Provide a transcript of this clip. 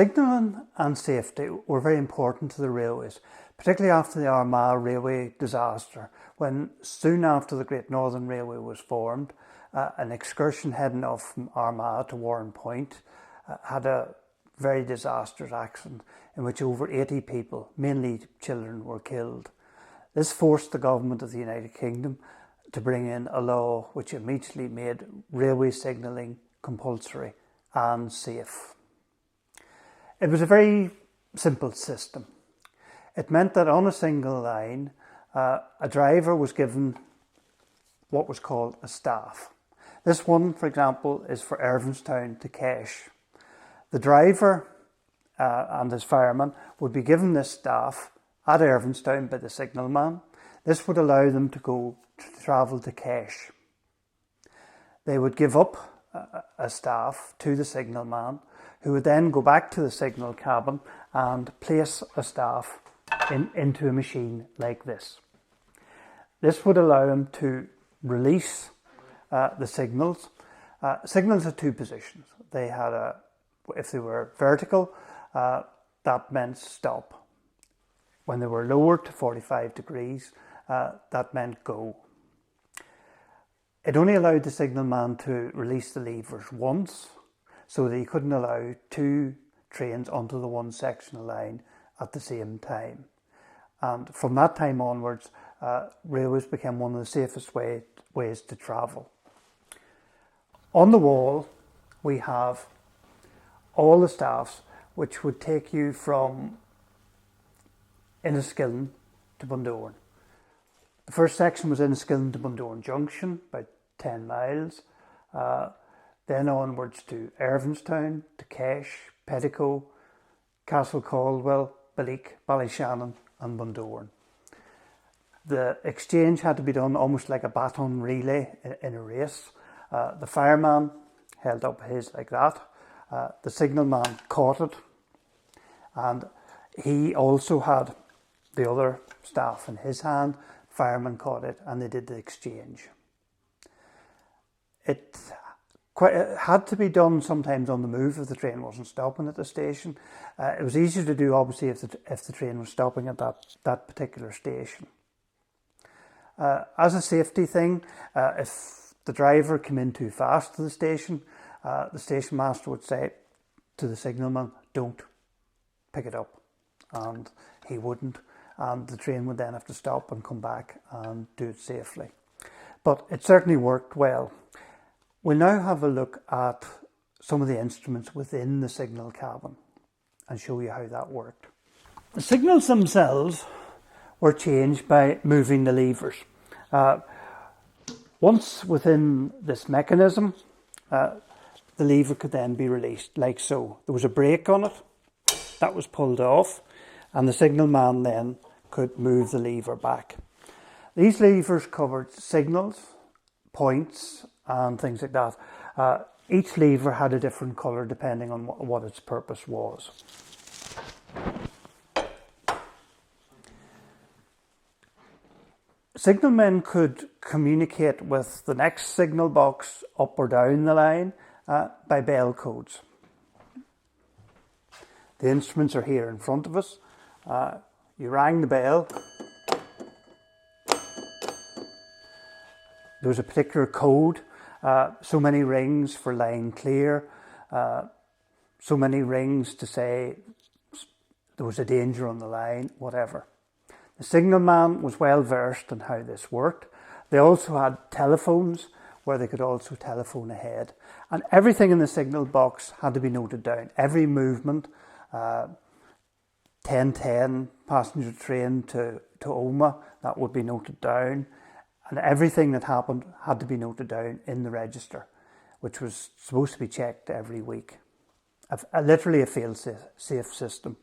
Signalling and safety were very important to the railways, particularly after the Omagh railway disaster, when soon after the Great Northern Railway was formed, an excursion heading off from Armagh to Warren Point had a very disastrous accident in which over 80 people, mainly children, were killed. This forced the government of the United Kingdom to bring in a law which immediately made railway signalling compulsory and safe. It was a very simple system. It meant that on a single line, a driver was given what was called a staff. This one, for example, is for Irvinstown to Kesh. The driver and his fireman would be given this staff at Irvinstown by the signalman. This would allow them to travel to Kesh. They would give up a staff to the signalman, who would then go back to the signal cabin and place a staff into a machine like this. This would allow him to release the signals. Signals had two positions. They had if they were vertical, that meant stop. When they were lowered to 45 degrees, that meant go. It only allowed the signalman to release the levers once, so that he couldn't allow two trains onto the one sectional line at the same time. And from that time onwards, railways became one of the safest ways to travel. On the wall, we have all the staffs which would take you from Enniskillen to Bundoran. The first section was Enniskillen to Bundoran Junction, about 10 miles. Then onwards to Irvinstown, to Kesh, Petticoat, Castle Caldwell, Balleek, Ballyshannon and Bundoran. The exchange had to be done almost like a baton relay in a race. The fireman held up his like that. The signalman caught it, and he also had the other staff in his hand. The fireman caught it, and they did the exchange. It had to be done sometimes on the move if the train wasn't stopping at the station. It was easier to do, obviously, if the train was stopping at that particular station. As a safety thing, if the driver came in too fast to the station master would say to the signalman, "Don't pick it up," and he wouldn't, and the train would then have to stop and come back and do it safely. But it certainly worked well. We'll now have a look at some of the instruments within the signal cabin and show you how that worked. The signals themselves were changed by moving the levers. Once within this mechanism, the lever could then be released like so. There was a brake on it, that was pulled off, and the signalman then could move the lever back. These levers covered signals, points and things like that. Each lever had a different colour depending on what its purpose was. Signalmen could communicate with the next signal box up or down the line by bell codes. The instruments are here in front of us. You rang the bell. There was a particular code, so many rings for line clear, so many rings to say there was a danger on the line, whatever. The signalman was well versed in how this worked. They also had telephones where they could also telephone ahead. And everything in the signal box had to be noted down. Every movement, 10:10 passenger train to Omagh, that would be noted down. And everything that happened had to be noted down in the register, which was supposed to be checked every week. Literally a fail-safe system.